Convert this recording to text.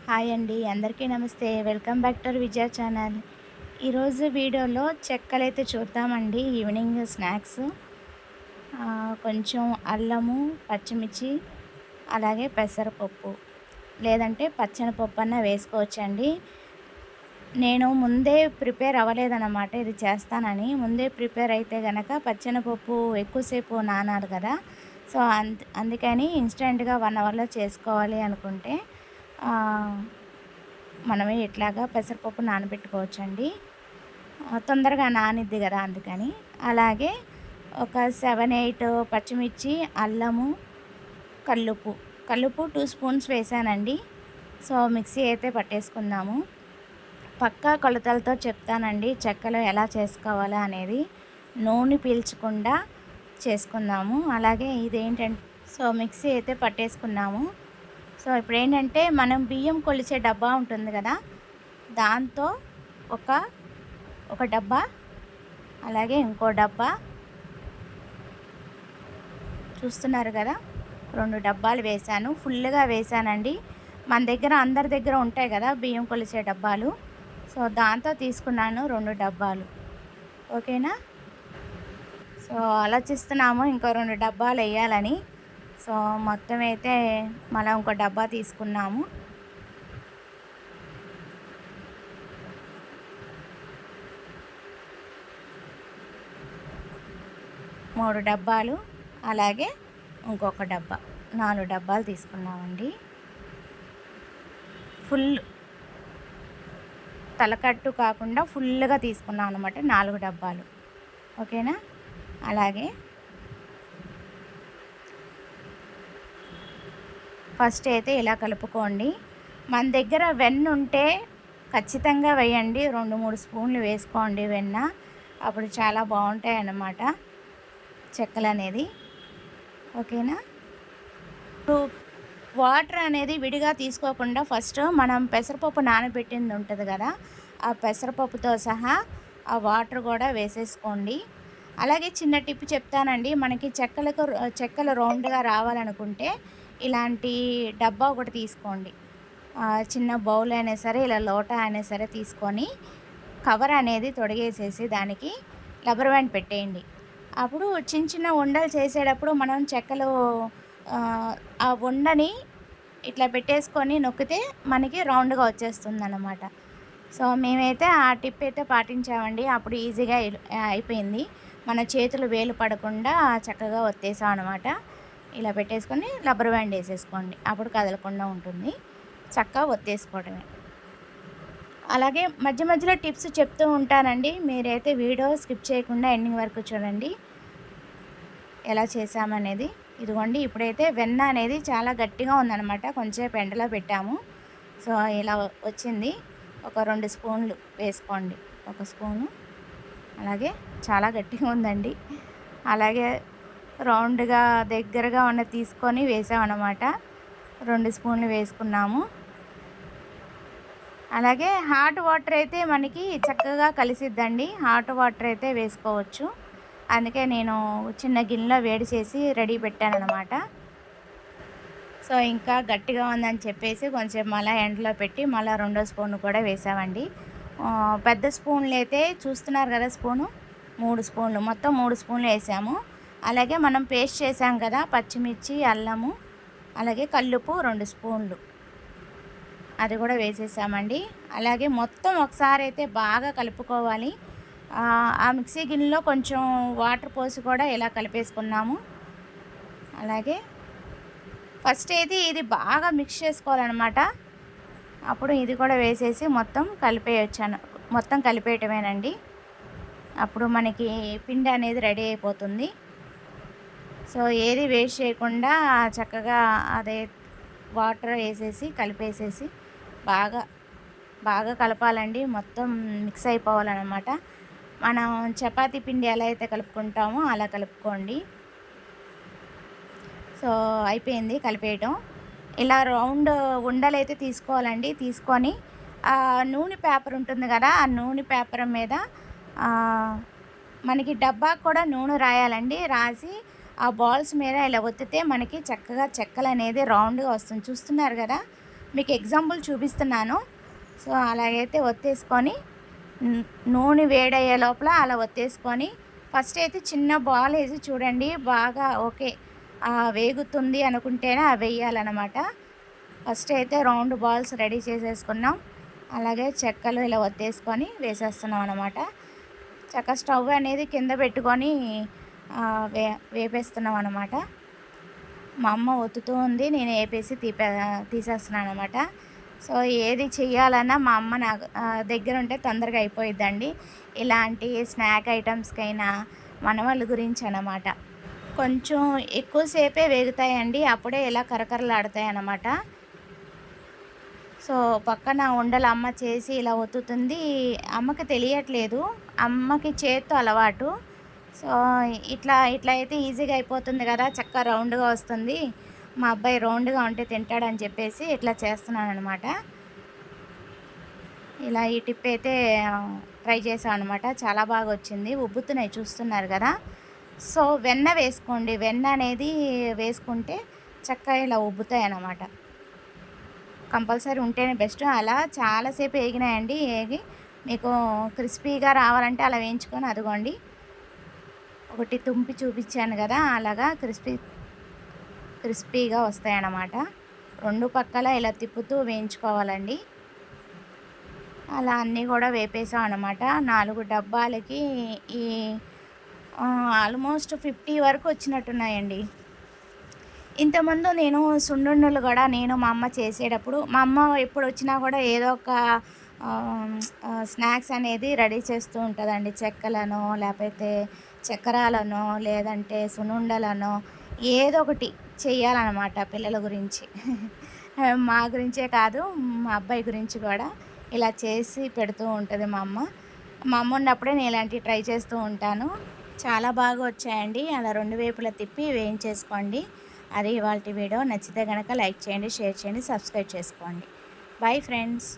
Hi అండి, అందరికీ నమస్తే. Welcome back to Vijaya channel. ఈరోజు వీడియోలో చెక్కలైతే చూద్దామండి. ఈవినింగ్ స్నాక్స్ కొంచెం అల్లము, పచ్చిమిర్చి, అలాగే పెసరపప్పు లేదంటే పచ్చనిపప్పు అన్న వేసుకోవచ్చండి. నేను ముందే ప్రిపేర్ అవ్వలేదన్నమాట ఇది చేస్తానని. ముందే ప్రిపేర్ అయితే గనక పచ్చనిపప్పు ఎక్కువసేపు నానాలి కదా. సో అందుకని ఇన్స్టెంట్గా 1 అవర్లో చేసుకోవాలి అనుకుంటే మనమే ఇట్లాగా పెసరపప్పు నానబెట్టుకోవచ్చండి. తొందరగా నానిద్ది కదా అందుకని. అలాగే ఒక 7, 8 పచ్చిమిర్చి, అల్లము, కల్లుప్పు 2 స్పూన్స్ వేసానండి. సో మిక్సీ అయితే పట్టేసుకుందాము. పక్కా కొలతలతో చెప్తానండి చెక్కలు ఎలా చేసుకోవాలా అనేది. నూనె పీల్చకుండా చేసుకుందాము. అలాగే ఇదేంటంటే మిక్సీ అయితే పట్టేసుకున్నాము. సో ఇప్పుడు ఏంటంటే మనం బియ్యం కొలిచే డబ్బా ఉంటుంది కదా, దాంతో ఒక డబ్బా, అలాగే ఇంకో డబ్బా చూస్తున్నారు కదా, 2 డబ్బాలు వేశాను. ఫుల్గా వేశానండి. మన దగ్గర అందరి దగ్గర ఉంటాయి కదా బియ్యం కొలిచే డబ్బాలు. సో దాంతో తీసుకున్నాను 2 డబ్బాలు. ఓకేనా. సో ఆలోచిస్తున్నాము ఇంకో 2 డబ్బాలు వేయాలని. సో మొత్తం అయితే మళ్ళీ ఇంకో డబ్బా తీసుకున్నాము. మూడు డబ్బాలు, అలాగే ఇంకొక డబ్బా, 4 డబ్బాలు తీసుకున్నామండి. ఫుల్ తలకట్టు కాకుండా ఫుల్గా తీసుకున్నాం అనమాట, 4 డబ్బాలు. ఓకేనా. అలాగే ఫస్ట్ అయితే ఇలా కలుపుకోండి. మన దగ్గర వెన్న ఉంటే ఖచ్చితంగా వేయండి. 2-3 స్పూన్లు వేసుకోండి వెన్న. అప్పుడు చాలా బాగుంటాయి అన్నమాట చెక్కలు అనేది. ఓకేనా. ఇప్పుడు వాటర్ అనేది విడిగా తీసుకోకుండా ఫస్ట్ మనం పెసరపప్పు నానబెట్టింది ఉంటుంది కదా, ఆ పెసరపప్పుతో సహా ఆ వాటర్ కూడా వేసేసుకోండి. అలాగే చిన్న టిప్ చెప్తానండి. మనకి చెక్కలు రౌండ్గా రావాలనుకుంటే ఇలాంటి డబ్బా ఒకటి తీసుకోండి. చిన్న బౌల్ అయినా సరే, ఇలా లోటా అయినా సరే తీసుకొని కవర్ అనేది తొడిగేసేసి దానికి రబ్బర్ బ్యాండ్ పెట్టేయండి. అప్పుడు చిన్న ఉండలు చేసేటప్పుడు మనం చెక్కలు ఆ ఉండని ఇట్లా పెట్టేసుకొని నొక్కితే మనకి రౌండ్గా వచ్చేస్తుంది అన్నమాట. సో మేమైతే ఆ టిప్ అయితే పాటించామండి. అప్పుడు ఈజీగా అయిపోయింది. మన చేతులు వేలు పడకుండా చక్కగా ఒత్తేసాం అనమాట. ఇలా పెట్టేసుకొని రబ్బర్ బ్యాండ్ వేసేసుకోండి. అప్పుడు కదలకుండా ఉంటుంది. చక్కగా ఒత్తేసుకోవడమే. అలాగే మధ్య మధ్యలో టిప్స్ చెప్తూ ఉంటానండి. మీరైతే వీడియో స్కిప్ చేయకుండా ఎండింగ్ వరకు చూడండి ఎలా చేసామనేది. ఇదిగోండి, ఇప్పుడైతే వెన్న అనేది చాలా గట్టిగా ఉందన్నమాట. కొంచెంసేపు ఎండలో పెట్టాము. సో ఇలా వచ్చింది. ఒక 2 స్పూన్లు వేసుకోండి. 1 స్పూను. అలాగే చాలా గట్టిగా ఉందండి. అలాగే రౌండ్గా దగ్గరగా ఉన్న తీసుకొని వేసామన్నమాట. 2 స్పూన్లు వేసుకున్నాము. అలాగే హాట్ వాటర్ అయితే మనకి చక్కగా కలిసిద్దండి. హాట్ వాటర్ అయితే వేసుకోవచ్చు. అందుకే నేను చిన్న గిన్నెలో వేడి చేసి రెడీ పెట్టానన్నమాట. సో ఇంకా గట్టిగా ఉందని చెప్పేసి కొంచెం మళ్ళీ ఎండలో పెట్టి మళ్ళీ 2వ స్పూన్ కూడా వేసామండి. పెద్ద స్పూన్లు అయితే చూస్తున్నారు కదా, 3 స్పూన్లు, మొత్తం 3 స్పూన్లు వేసాము. అలాగే మనం పేస్ట్ చేసాం కదా పచ్చిమిర్చి, అల్లము, అలాగే కల్లుప్పు 2 స్పూన్లు, అది కూడా వేసేసామండి. అలాగే మొత్తం ఒకసారి అయితే బాగా కలుపుకోవాలి. ఆ మిక్సీ గిన్నెలో కొంచెం వాటర్ పోసి కూడా ఇలా కలిపేసుకున్నాము. అలాగే ఫస్ట్ అయితే ఇది బాగా మిక్స్ చేసుకోవాలన్నమాట. అప్పుడు ఇది కూడా వేసేసి మొత్తం కలిపేయటమేనండి. అప్పుడు మనకి పిండి అనేది రెడీ అయిపోతుంది. సో ఏది వేస్ట్ చేయకుండా చక్కగా అదే వాటర్ వేసేసి కలిపేసేసి బాగా కలపాలండి. మొత్తం మిక్స్ అయిపోవాలన్నమాట. మనం చపాతీ పిండి ఎలా అయితే కలుపుకుంటామో అలా కలుపుకోండి. సో అయిపోయింది కలిపేయటం. ఇలా రౌండ్ ఉండలు అయితే తీసుకోవాలండి. తీసుకొని నూనె పేపర్ ఉంటుంది కదా, ఆ నూనె పేపర్ మీద మనకి డబ్బాకు కూడా నూనె రాయాలండి. రాసి ఆ బాల్స్ మీద ఇలా ఒత్తితే మనకి చక్కగా చెక్కలు అనేది రౌండ్గా వస్తుంది. చూస్తున్నారు కదా, మీకు ఎగ్జాంపుల్ చూపిస్తున్నాను. సో అలాగైతే ఒత్తేసుకొని నూనె వేడయ్యే లోపల అలా ఒత్తేసుకొని ఫస్ట్ అయితే చిన్న బాల్ వేసి చూడండి. బాగా ఓకే వేగుతుంది అనుకుంటేనే అవి వేయాలన్నమాట. ఫస్ట్ అయితే రౌండ్ బాల్స్ రెడీ చేసేసుకున్నాం. అలాగే చెక్కలు ఇలా ఒత్తేసుకొని వేసేస్తున్నాం అనమాట. చక్క స్టవ్ అనేది కింద పెట్టుకొని వేపేస్తున్నాం అనమాట. మా అమ్మ ఒత్తుతూ ఉంది, నేను వేపేసి తీసేస్తున్నాను అనమాట. సో ఏది చెయ్యాలన్నా మా అమ్మ నా దగ్గర ఉంటే తొందరగా అయిపోయిద్దండి. ఇలాంటి స్నాక్ ఐటమ్స్కైనా మనవాళ్ళ గురించి అన్నమాట. కొంచెం ఎక్కువసేపే వేగుతాయండి, అప్పుడే ఇలా కరకరలాడతాయి అన్నమాట. సో పక్కన ఉండలు అమ్మ చేసి ఇలా ఒత్తుతుంది. అమ్మకి తెలియట్లేదు, అమ్మకి చేత్తో అలవాటు. సో ఇట్లా అయితే ఈజీగా అయిపోతుంది కదా, చక్కగా రౌండ్గా వస్తుంది. మా అబ్బాయి రౌండ్గా ఉంటే తింటాడని చెప్పేసి ఇట్లా చేస్తున్నాను అనమాట. ఇలా ఈ టిప్ అయితే ట్రై చేసాను అనమాట. చాలా బాగా వచ్చింది, ఉబ్బుతున్నాయి చూస్తున్నారు కదా. సో వెన్న వేసుకోండి, వెన్న అనేది వేసుకుంటే చక్కగా ఇలా ఉబ్బుతాయి అన్నమాట. కంపల్సరీ ఉంటేనే బెస్ట్. అలా చాలాసేపు వేగినాయండి, వేగి మీకు క్రిస్పీగా రావాలంటే అలా వేయించుకొని అదిగోండి ఒకటి తుంపి చూపించాను కదా, అలాగా క్రిస్పీగా వస్తాయన్నమాట. రెండు పక్కల ఇలా తిప్పుతూ వేయించుకోవాలండి. అలా అన్నీ కూడా వేపేసాం అనమాట. 4 డబ్బాలకి ఈ ఆల్మోస్ట్ 50 వరకు వచ్చినట్టున్నాయండి. ఇంతకుముందు నేను సున్నుండలు కూడా మా అమ్మ చేసేటప్పుడు, మా అమ్మ ఎప్పుడు వచ్చినా కూడా ఏదో ఒక స్నాక్స్ అనేది రెడీ చేస్తూ ఉంటుందండి. చెక్కలను, లేకపోతే చక్రాలను, లేదంటే సున్నుండలను, ఏదో ఒకటి చెయ్యాలన్నమాట పిల్లల గురించి. మా గురించే కాదు, మా అబ్బాయి గురించి కూడా ఇలా చేసి పెడుతూ ఉంటుంది మా అమ్మ. మా అమ్మ ఉన్నప్పుడే నేను ఇలాంటివి ట్రై చేస్తూ ఉంటాను. చాలా బాగా వచ్చాయండి. అలా 2 వైపులా తిప్పి వేయించేసుకోండి. అది ఇవాల్టి వీడియో. నచ్చితే కనుక లైక్ చేయండి, షేర్ చేయండి, సబ్స్క్రైబ్ చేసుకోండి. Bye friends.